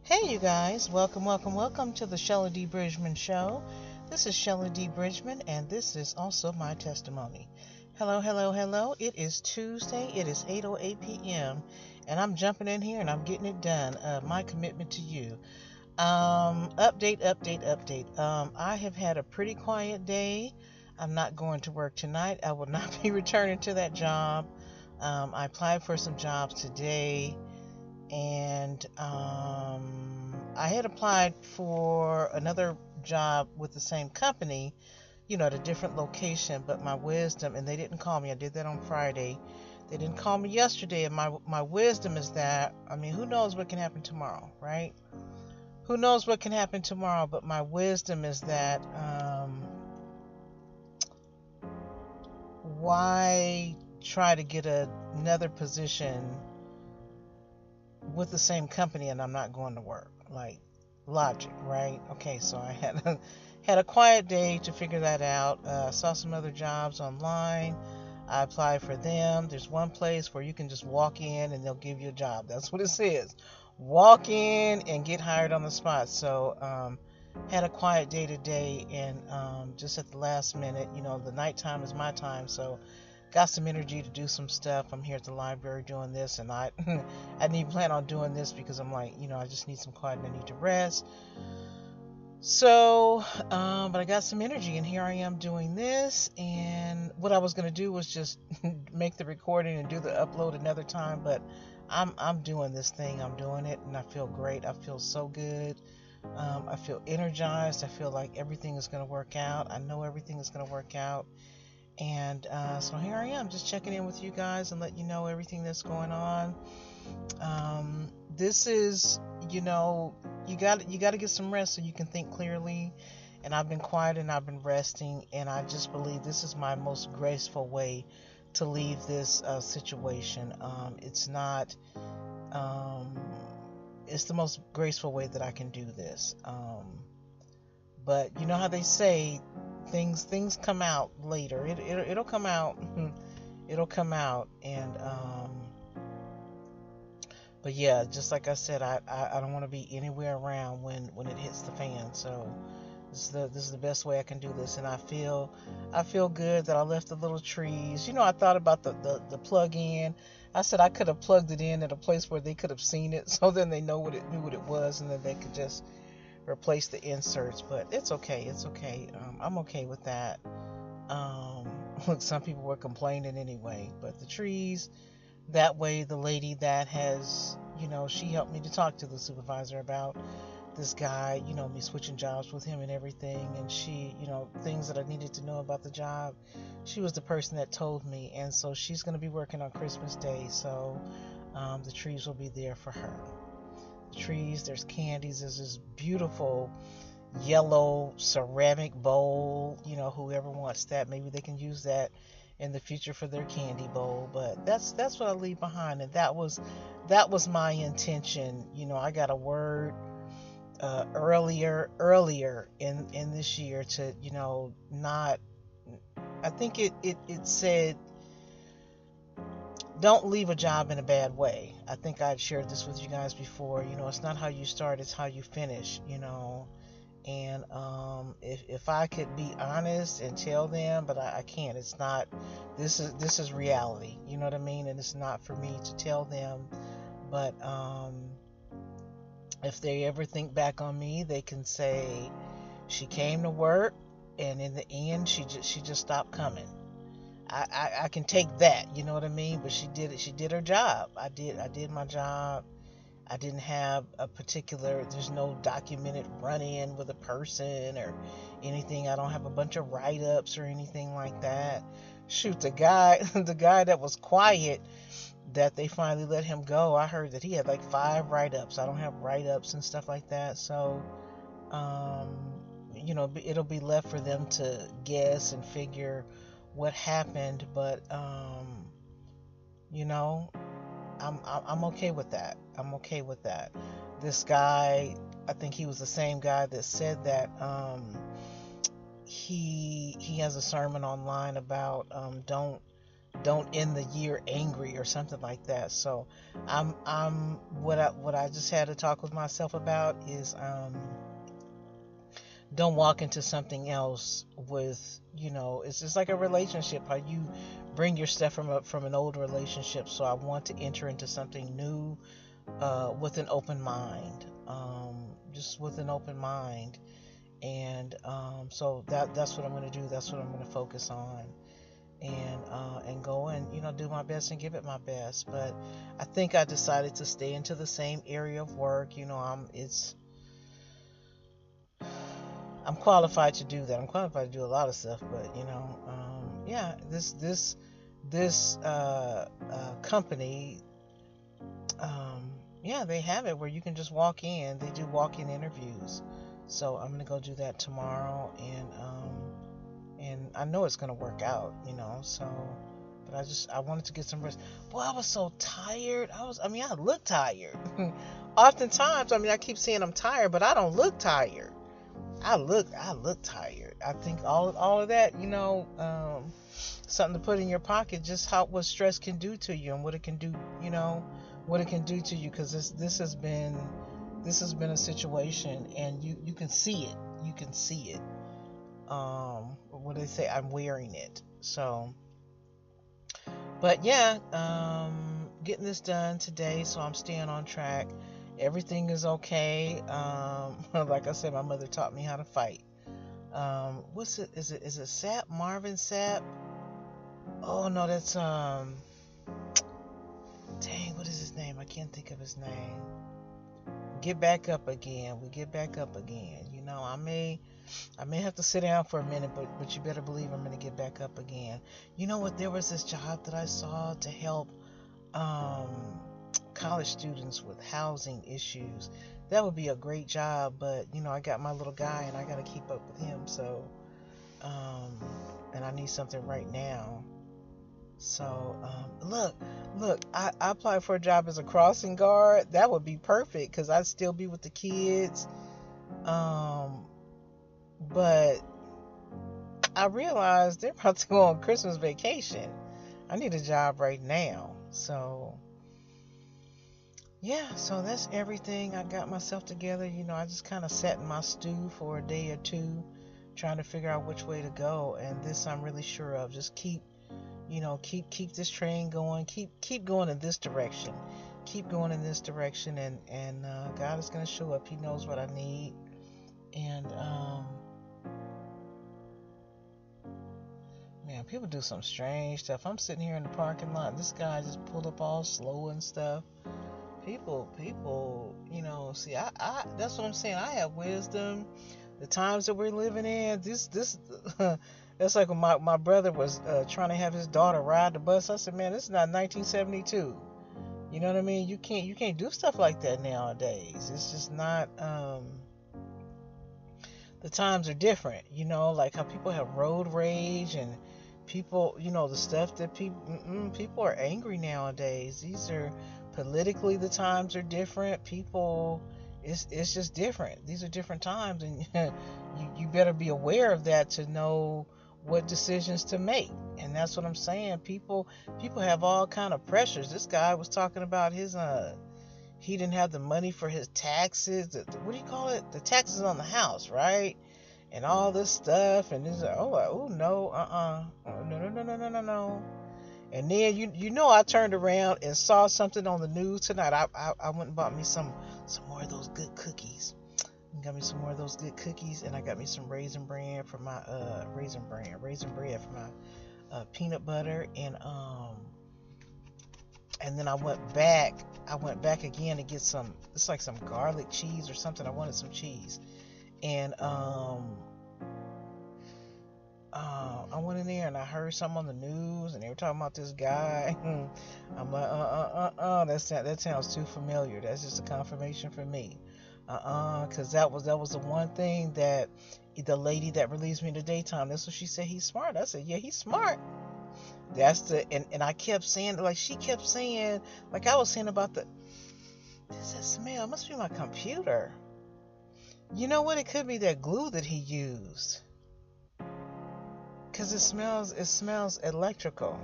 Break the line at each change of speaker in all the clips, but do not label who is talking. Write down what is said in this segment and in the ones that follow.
Hey, you guys, welcome to the Shella D. Bridgman Show. This is Shella D. Bridgman, and this is also my testimony. Hello. It is Tuesday, it is 8:08 p.m., and I'm jumping in here and I'm getting it done. My commitment to you. Update. I have had a pretty quiet day. I'm not going to work tonight. I will not be returning to that job. I applied for some jobs today. And I had applied for another job with the same company, at a different location, but my wisdom, and they didn't call me. I did that on Friday. They didn't call me yesterday, and my wisdom is that, who knows what can happen tomorrow, right? Who knows what can happen tomorrow, but my wisdom is that why try to get another position with the same company and I'm not going to work? Like, logic, right? Okay, so I had a quiet day to figure that out. Saw some other jobs online. I applied for them. There's one place where you can just walk in and they'll give you a job. That's what it says. Walk in and get hired on the spot. So had a quiet day today, and just at the last minute, the nighttime is my time, so got some energy to do some stuff. I'm here at the library doing this, and I didn't even plan on doing this because I'm like, I just need some quiet and I need to rest. So, but I got some energy, and here I am doing this. And what I was gonna do was just make the recording and do the upload another time, but I'm doing this thing. I'm doing it, and I feel great. I feel so good. I feel energized. I feel like everything is gonna work out. I know everything is gonna work out. And so here I am, just checking in with you guys and let you know everything that's going on. This is, you got to get some rest so you can think clearly. And I've been quiet and I've been resting, and I just believe this is my most graceful way to leave this situation. It's not. It's the most graceful way that I can do this. But you know how they say, things come out later. It'll come out. It'll come out. And but yeah, just like I said, I don't want to be anywhere around when it hits the fan. So this is the best way I can do this. And I feel good that I left the little trees. I thought about the plug in. I said I could have plugged it in at a place where they could have seen it, so then they knew what it was, and then they could just replace the inserts. But it's okay. I'm okay with that. Look, some people were complaining anyway, but the trees, that way the lady that has, she helped me to talk to the supervisor about this guy, me switching jobs with him and everything, and she, things that I needed to know about the job, she was the person that told me. And so she's going to be working on Christmas Day, so the trees will be there for her. Trees, there's candies, there's this beautiful yellow ceramic bowl. Whoever wants that, maybe they can use that in the future for their candy bowl. But that's what I leave behind, and that was my intention. I got a word earlier in this year to, not, I think it said, don't leave a job in a bad way. I think I'd shared this with you guys before. It's not how you start, it's how you finish. And if I could be honest and tell them, but I can't. It's not. This is reality. You know what I mean? And it's not for me to tell them. But if they ever think back on me, they can say she came to work, and in the end, she just stopped coming. I can take that, you know what I mean? But she did her job. I did my job. I didn't have there's no documented run-in with a person or anything. I don't have a bunch of write-ups or anything like that. Shoot, the guy that was quiet, that they finally let him go, I heard that he had like 5 write-ups. I don't have write-ups and stuff like that. So, it'll be left for them to guess and figure what happened. But I'm okay with that. I'm okay with that. This guy, I think he was the same guy that said that he has a sermon online about don't don't end the year angry or something like that. So I'm what I just had to talk with myself about is don't walk into something else with, it's just like a relationship, how you bring your stuff from an old relationship. So I want to enter into something new with an open mind, just with an open mind. And so that's what I'm going to do. That's what I'm going to focus on, and go and do my best and give it my best. But I think I decided to stay into the same area of work. I'm qualified to do that. I'm qualified to do a lot of stuff, but yeah, this company, yeah, they have it where you can just walk in. They do walk-in interviews, so I'm gonna go do that tomorrow, and I know it's gonna work out, So, but I wanted to get some rest. Boy, I was so tired. I look tired. Oftentimes, I keep saying I'm tired, but I don't look tired. I look tired. I think all of that, something to put in your pocket, just what stress can do to you and what it can do, what it can do to you, because this has been a situation, and you can see it. You can see it. What do they say? I'm wearing it. So, but yeah, getting this done today, so I'm staying on track. Everything is okay. Like I said, my mother taught me how to fight. What's it? Is it Sapp? Marvin Sapp? Oh no, that's dang, what is his name? I can't think of his name. Get back up again. We get back up again. I may have to sit down for a minute, but you better believe I'm gonna get back up again. You know what? There was this job that I saw to help college students with housing issues. That would be a great job, but I got my little guy and I got to keep up with him. So, and I need something right now. So, look, I applied for a job as a crossing guard. That would be perfect because I'd still be with the kids. But I realized they're about to go on Christmas vacation. I need a job right now. So, yeah, so that's everything. I got myself together. I just kind of sat in my stew for a day or two, trying to figure out which way to go. And this I'm really sure of. Just keep this train going. Keep going in this direction. Keep going in this direction, and God is going to show up. He knows what I need. And man, people do some strange stuff. I'm sitting here in the parking lot, and this guy just pulled up all slow and stuff. People, see, I that's what I'm saying. I have wisdom. The times that we're living in, this, that's like when my brother was trying to have his daughter ride the bus. I said, man, this is not 1972. You know what I mean? You can't do stuff like that nowadays. It's just not. The times are different. Like how people have road rage and people, the stuff that people are angry nowadays. These are. Politically, the times are different. People, it's just different. These are different times, and you better be aware of that to know what decisions to make. And that's what I'm saying. People have all kind of pressures. This guy was talking about his he didn't have the money for his taxes. What do you call it? The taxes on the house, right? And all this stuff. And this, no, no. And then I turned around and saw something on the news tonight. I went and bought me some more of those good cookies. Got me some more of those good cookies, and I got me some raisin bread for my raisin bread for my peanut butter, and then I went back again to get some. It's like some garlic cheese or something. I wanted some cheese, and I went in there and I heard something on the news and they were talking about this guy. I'm like, that sounds too familiar. That's just a confirmation for me. Because that was the one thing that the lady that relieves me in the daytime, that's what she said. He's smart. I said, yeah, he's smart. That's and I kept saying, like she kept saying, like I was saying about there's that smell. It must be my computer. You know what? It could be that glue that he used. Because it smells electrical.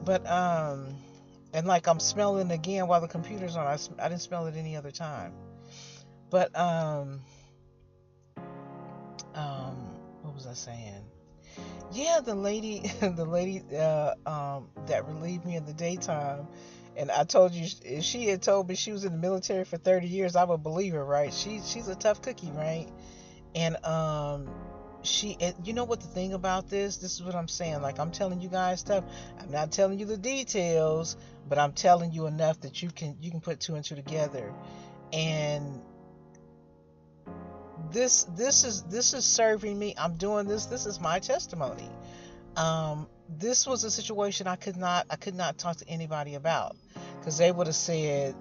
But and like I'm smelling again while the computer's on. I didn't smell it any other time. But um, what was I saying? Yeah, the lady, the lady that relieved me in the daytime, and I told you if she had told me she was in the military for 30 years, I would believe her, right? She's a tough cookie, right? And you know what the thing about this is what I'm saying. Like I'm telling you guys stuff. I'm not telling you the details, but I'm telling you enough that you can put two and two together. And this is serving me. I'm doing this. This is my testimony. This was a situation I could not talk to anybody about because they would have said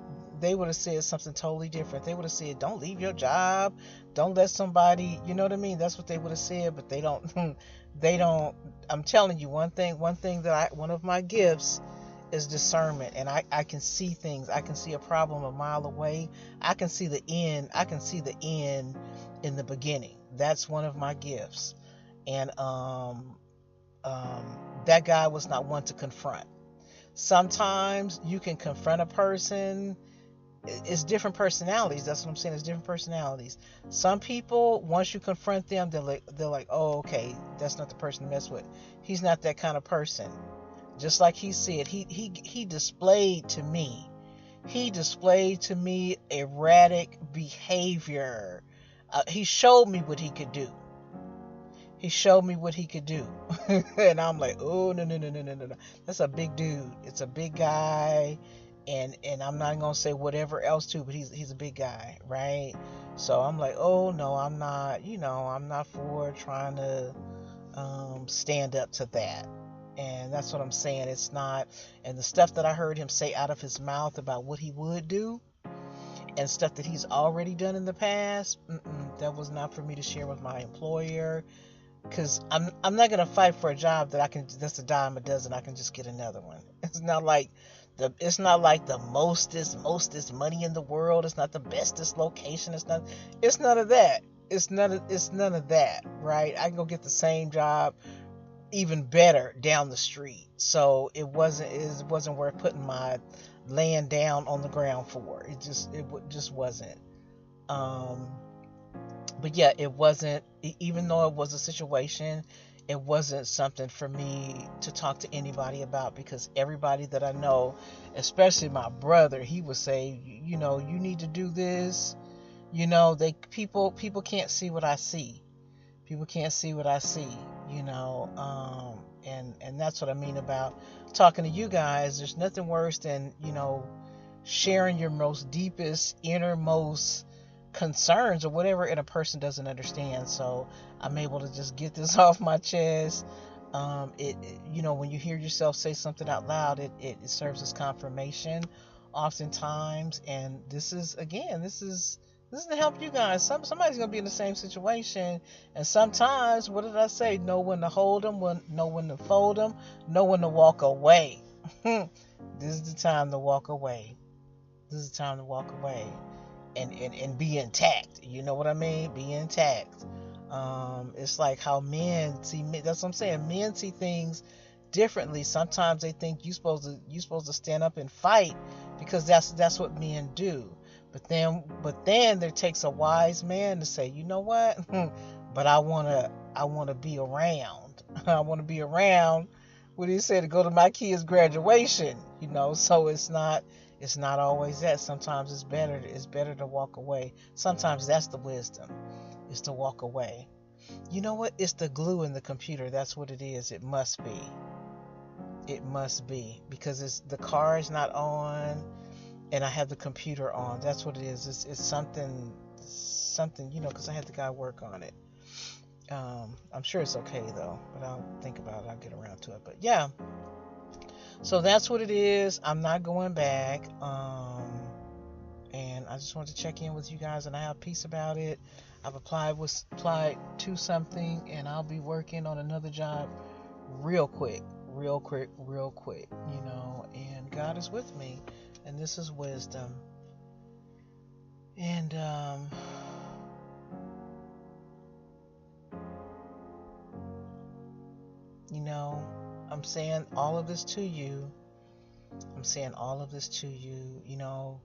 something totally different. They would have said, "Don't leave your job. Don't let somebody." You know what I mean? That's what they would have said, but they don't. They don't. I'm telling you one thing. One of my gifts is discernment, and I can see things. I can see a problem a mile away. I can see the end. I can see the end in the beginning. That's one of my gifts, and um, that guy was not one to confront. Sometimes you can confront a person. It's different personalities. That's what I'm saying. It's different personalities. Some people, once you confront them, they're like, oh, okay, that's not the person to mess with. He's not that kind of person. Just like he said, he displayed to me. He displayed to me erratic behavior. He showed me what he could do. He showed me what he could do. And I'm like, oh, no, no, no, no, no, no, no. That's a big dude. It's a big guy. And I'm not gonna say whatever else too, but he's a big guy, right? So I'm like, oh no, I'm not for trying to stand up to that. And that's what I'm saying. It's not, and the stuff that I heard him say out of his mouth about what he would do and stuff that he's already done in the past, that was not for me to share with my employer, because I'm not gonna fight for a job that's a dime a dozen. I can just get another one. It's not like the mostest money in the world. It's not the bestest location. It's none of that. It's none of that, right? I can go get the same job even better down the street. So it wasn't worth putting my land down on the ground for. It just wasn't. Um but yeah, it wasn't, even though it was a situation, it wasn't something for me to talk to anybody about, because everybody that I know, especially my brother, he would say, you need to do this. People can't see what I see. People can't see what I see, and that's what I mean about talking to you guys. There's nothing worse than, sharing your most deepest, innermost concerns or whatever, and a person doesn't understand. So I'm able to just get this off my chest. When you hear yourself say something out loud, it serves as confirmation oftentimes. And this is to help you guys. Somebody's gonna be in the same situation, and sometimes, what did I say? Know when to hold them, know when to fold them, know when to walk away. This is the time to walk away. This is the time to walk away, and be intact. You know what I mean? Be intact. It's like how men see. That's what I'm saying. Men see things differently. Sometimes they think you supposed to stand up and fight, because that's what men do. But then there takes a wise man to say, you know what? But I wanna be around. I wanna be around. What do you say, to go to my kid's graduation? So it's not always that. Sometimes it's better to walk away. Sometimes that's the wisdom, is to walk away. You know what? It's the glue in the computer. That's what it is. It must be. It must be, because the car is not on, and I have the computer on. That's what it is. It's something, because I had the guy work on it. I'm sure it's okay though, but I'll think about it. I'll get around to it. But yeah, so that's what it is. I'm not going back. And I just wanted to check in with you guys, and I have peace about it. I've applied to something, and I'll be working on another job real quick, real quick, real quick. And God is with me, and this is wisdom. And you know, I'm saying all of this to you. I'm saying all of this to you. You know,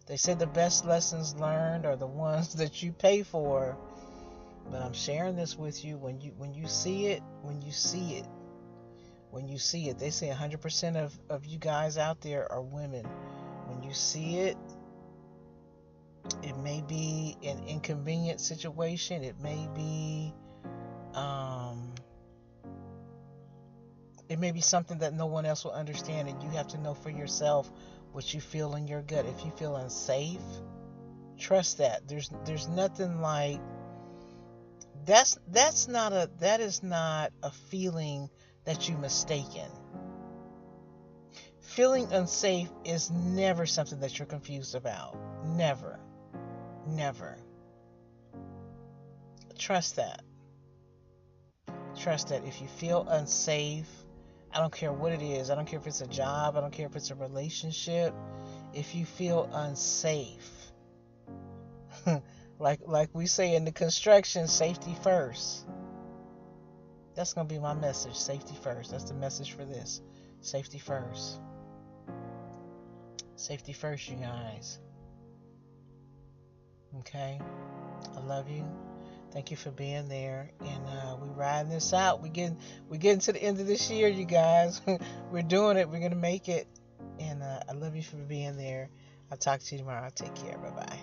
they say the best lessons learned are the ones that you pay for. But I'm sharing this with you. When you see it, when you see it, they say 100% of you guys out there are women. When you see it, it may be an inconvenient situation. It may be something that no one else will understand, and you have to know for yourself what you feel in your gut. If you feel unsafe, trust that. There's nothing like that is not a feeling that you mistaken. Feeling unsafe is never something that you're confused about. Never. Trust that. If you feel unsafe, I don't care what it is. I don't care if it's a job. I don't care if it's a relationship. If you feel unsafe, like we say in the construction, safety first. That's going to be my message. Safety first. That's the message for this. Safety first. Safety first, you guys. Okay? I love you. Thank you for being there. And we riding this out. We getting to the end of this year, you guys. We're doing it. We're going to make it. And I love you for being there. I'll talk to you tomorrow. Take care. Bye-bye.